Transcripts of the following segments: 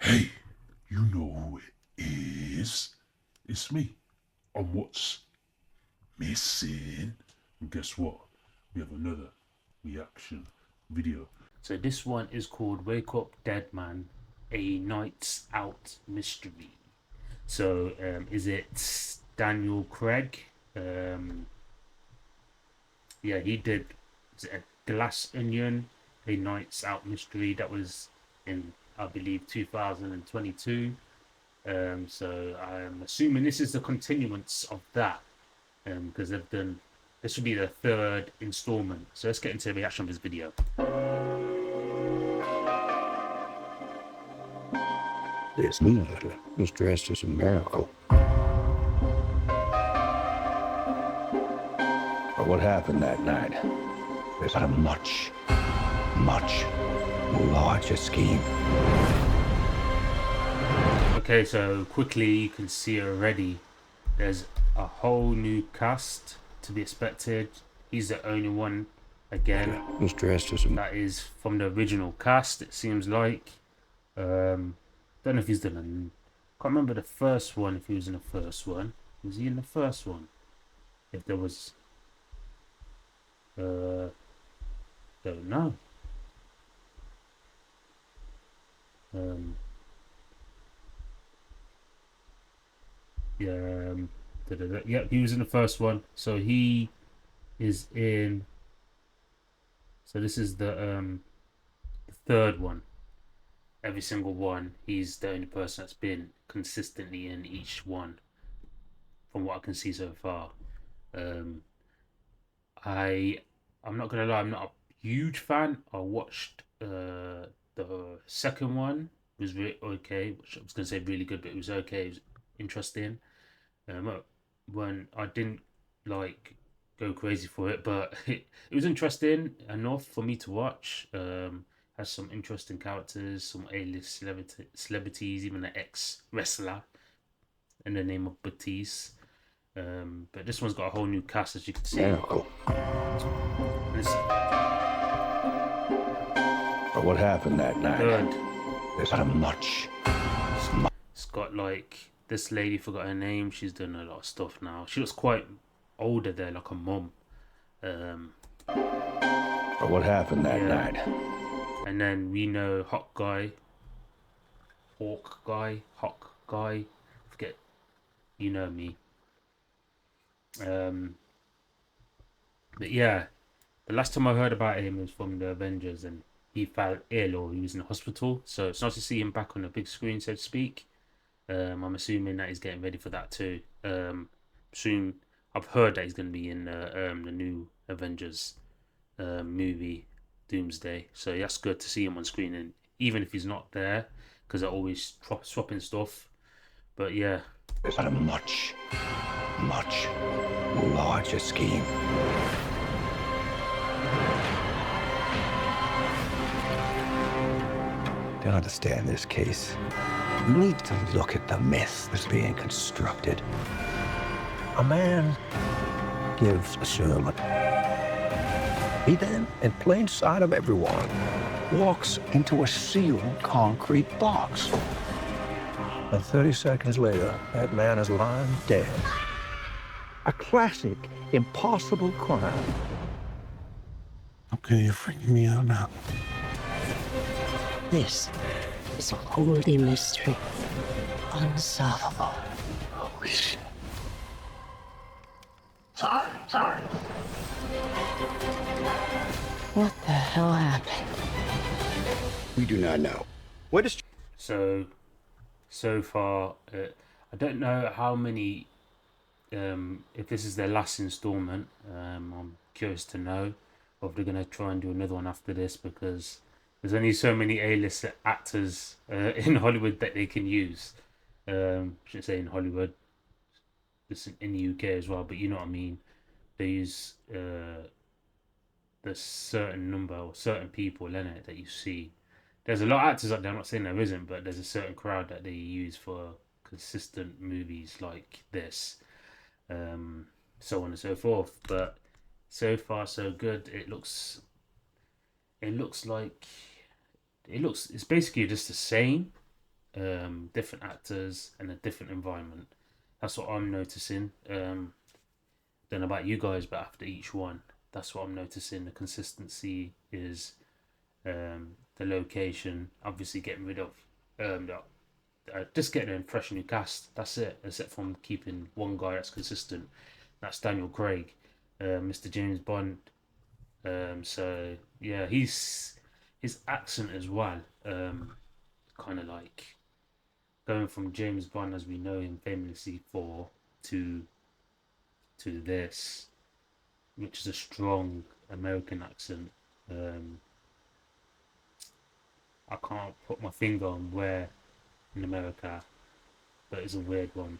Hey, you know who it is. It's me. And what's missing? And guess what? We have another reaction video. So this one is called Wake Up Dead Man, a Nights Out Mystery. So is it Daniel Craig? Um, yeah, he did a Glass Onion, a Nights Out Mystery that was in, I believe, 2022. So I'm assuming this is the continuance of that because they've done. This will be the third installment. So let's get into the reaction of this video. This murder was dressed as a miracle. But what happened that night is a much, much larger scheme. Okay, so quickly you can see already there's a whole new cast to be expected. He's the only one again Was dressed as a that is from the original cast, it seems like. Don't know if he's done can't remember the first one, if he was in the first one. Was he in the first one? If there was don't know. Yeah, yeah, he was in the first one. So he is in. So this is the third one. Every single one, he's the only person that's been consistently in each one, from what I can see so far. Um, I'm not gonna lie, I'm not a huge fan. I watched the second one. It was okay. Which I was gonna say really good, but it was okay. It was interesting. When I didn't like go crazy for it, but it was interesting enough for me to watch. Has some interesting characters, some A-list celebrities, even an ex-wrestler in the name of Batiste. But this one's got a whole new cast, as you can see. miracle. And But what happened that night third, is a much. it's got like this lady, forgot her name. She's done a lot of stuff now. She looks quite older there, like a mum. But what happened that Yeah. night And then we know Hawk Guy, forget, you know me. But yeah, the last time I heard about him was from the Avengers, and he fell ill or he was in the hospital. So it's nice to see him back on the big screen, so to speak. I'm assuming that he's getting ready for that too. Soon, I've heard that he's going to be in the new Avengers movie, Doomsday. So that's good to see him on screen, and even if he's not there, because they're always swapping stuff. But yeah, is a much, much larger scheme. To understand this case, you need to look at the myth that's being constructed. A man gives a sermon. He then, in plain sight of everyone, walks into a sealed concrete box. And 30 seconds later, that man is lying dead. A classic, impossible crime. Okay, you're freaking me out now. This is a holy mystery, unsolvable. Holy shit. Sorry. What the hell happened? We do not know. What is so far, I don't know how many. If this is their last installment, I'm curious to know, or if they're gonna try and do another one after this, because there's only so many A-list actors in Hollywood that they can use. I should say in Hollywood, this in the UK as well, but you know what I mean. They use the certain number or certain people in it that you see. There's a lot of actors out there. I'm not saying there isn't, but there's a certain crowd that they use for consistent movies like this, so on and so forth. But so far, so good. It looks like it's basically just the same different actors, and a different environment. That's what I'm noticing. Don't know about you guys, but after each one, that's what I'm noticing. The consistency is the location. Obviously, getting rid of just getting a fresh new cast. That's it. Except from keeping one guy that's consistent. That's Daniel Craig, Mr. James Bond. So yeah, his accent as well. Kind of like going from James Bond as we know him famously for to this, which is a strong American accent. I can't put my finger on where in America, but it's a weird one.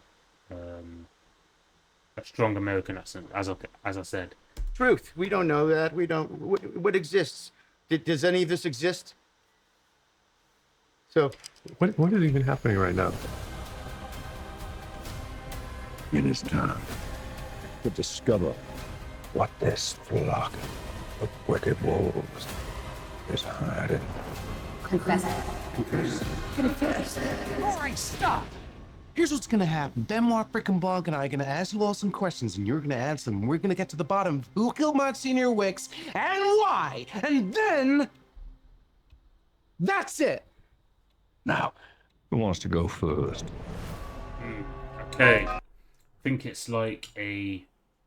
A strong American accent, as I said. Truth. We don't know that. We don't. What exists? Does any of this exist? So, What is even happening right now? It is time to discover what this flock of wicked wolves is hiding. Confess. All right, stop. Here's what's gonna happen. Benoit frickin' Blanc and I are gonna ask you all some questions, and you're gonna answer them. We're gonna get to the bottom of who killed Monsignor Wicks and why, and then that's it. Now, who wants to go first? Okay, I think it's like a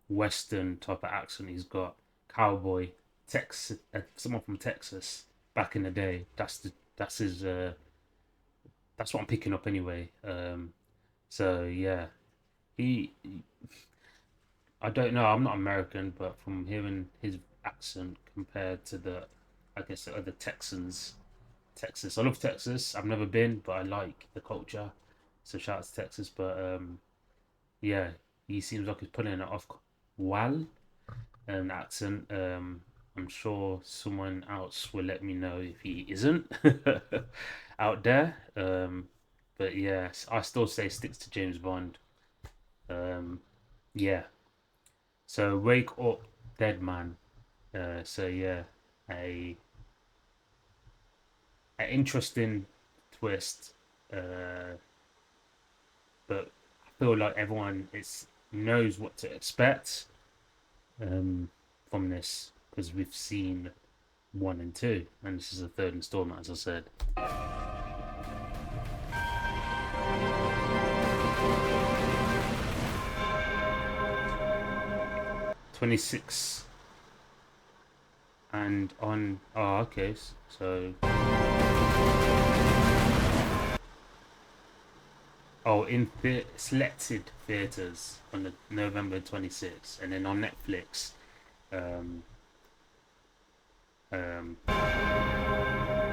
Western type of accent he's got. Cowboy, Texas, someone from Texas back in the day. That's his. That's what I'm picking up anyway. So yeah, I don't know. I'm not American, but from hearing his accent compared to I guess the other Texans, Texas. I love Texas. I've never been, but I like the culture. So shout out to Texas. But yeah, he seems like he's putting it off well, an accent. I'm sure someone else will let me know if he isn't out there. But yeah, I still say sticks to James Bond. Yeah. So wake up, dead man. So yeah, a interesting twist. But I feel like everyone knows what to expect from this, because we've seen 1 and 2, and this is the third installment, as I said. 26 and on. Oh, okay. So. Oh, in selected theaters on the November 26th, and then on Netflix,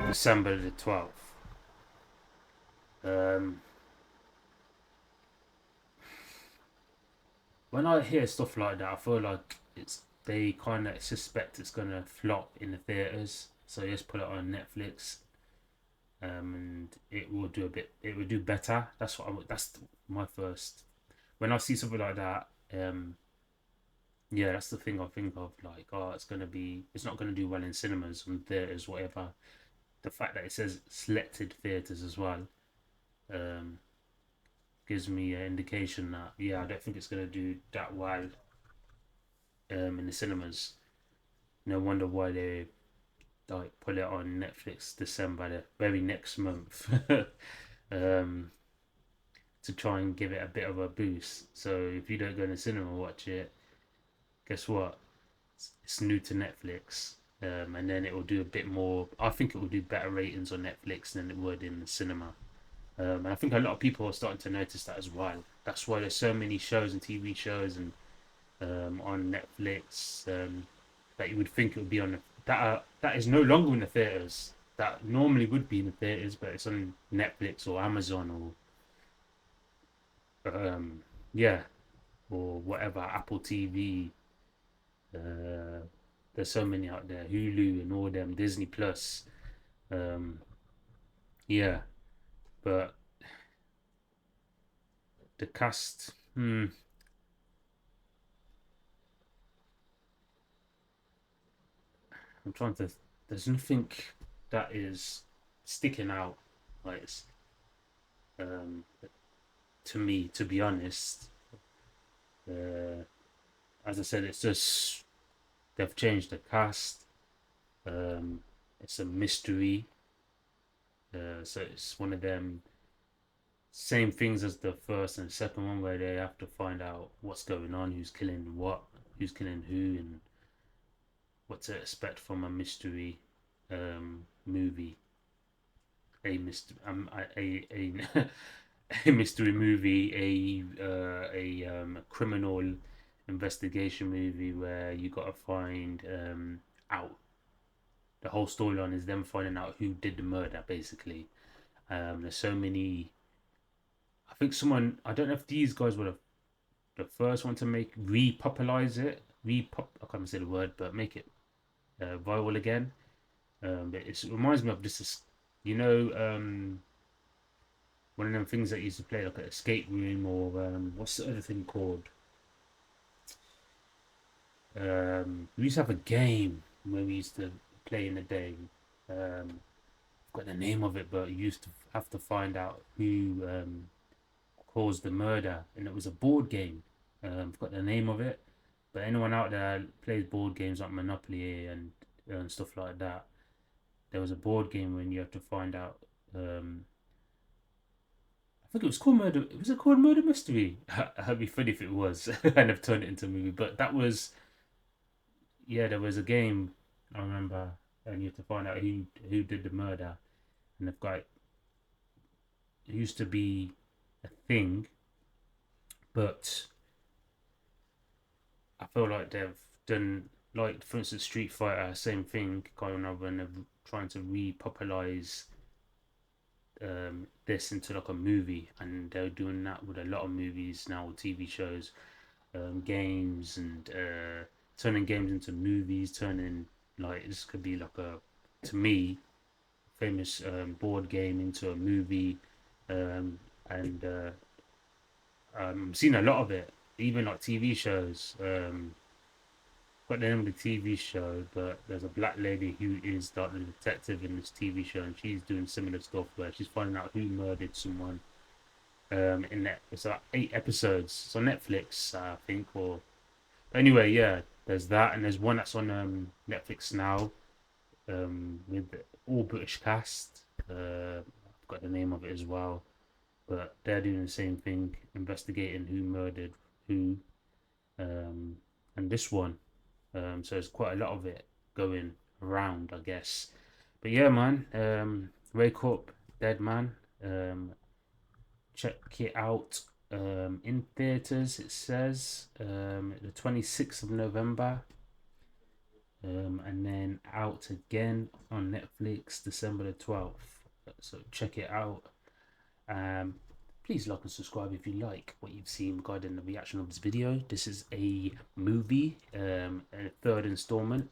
December the 12th. When I hear stuff like that, I feel like they kind of suspect it's gonna flop in the theaters, so just put it on Netflix, and it will do better. That's my first. When I see something like that, yeah, that's the thing I think of. Like, oh, it's not gonna do well in cinemas and theaters, whatever. The fact that it says selected theaters as well, gives me an indication that, yeah, I don't think it's gonna do that well in the cinemas. No wonder why they like put it on Netflix December, the very next month, to try and give it a bit of a boost. So if you don't go to the cinema and watch it, guess what? It's new to Netflix, and then it will do a bit more. I think it will do better ratings on Netflix than it would in the cinema. And I think a lot of people are starting to notice that as well. That's why there's so many shows and TV shows and on Netflix that you would think it would be on that is no longer in the theaters. That normally would be in the theaters, but it's on Netflix or Amazon or yeah, or whatever, Apple TV. There's so many out there, Hulu and all them, Disney Plus. Yeah, but the cast. I'm trying to. There's nothing that is sticking out. Like To me, to be honest. As I said, it's just they've changed the cast. It's a mystery. So it's one of them same things as the first and second one, where they have to find out what's going on, who's killing what, who's killing who, and what to expect from a mystery movie. A mystery, a mystery movie, a criminal investigation movie where you gotta find out. The whole storyline is them finding out who did the murder, basically. There's so many. I think someone. I don't know if these guys were the first one to repopularize it. I can't say the word, but make it viral again. But it reminds me of this. You know, one of them things that used to play like an escape room, or what's the other thing called? We used to have a game where we used to play in the day. I've got the name of it, but you used to have to find out who caused the murder, and it was a board game. I've got the name of it, but anyone out there plays board games like Monopoly and stuff like that. There was a board game when you have to find out. I think it was called Murder. Was it called Murder Mystery? That'd be funny if it was, and have turned it into a movie. But that was, yeah, there was a game I remember, and you have to find out who did the murder, and they've got. It used to be a thing, but I feel like they've done, like, for instance, Street Fighter, same thing kind of, and they're trying to repopularize this into like a movie, and they're doing that with a lot of movies now, TV shows, games, and turning games into movies, turning, like, this could be like a, to me, famous board game into a movie, and I'm seeing a lot of it, even like TV shows. Got the name of the TV show, but there's a black lady who is like the detective in this TV show, and she's doing similar stuff where she's finding out who murdered someone. In that, it's like 8 episodes. It's on Netflix, I think. Or anyway, yeah, there's that, and there's one that's on Netflix now, with all British cast. I've got the name of it as well, but they're doing the same thing, investigating who murdered who. And this one. So there's quite a lot of it going around, I guess. But yeah, man, Wake Up, Dead Man. Check it out in theaters, it says, the 26th of November. And then out again on Netflix, December the 12th. So check it out. Please like and subscribe if you like what you've seen regarding the reaction of this video. This is a movie, a 3rd installment.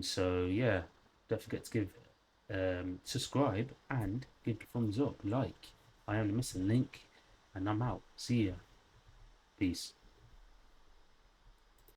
So yeah, don't forget to give, subscribe and give the thumbs up, like. I am the missing link, and I'm out. See ya. Peace.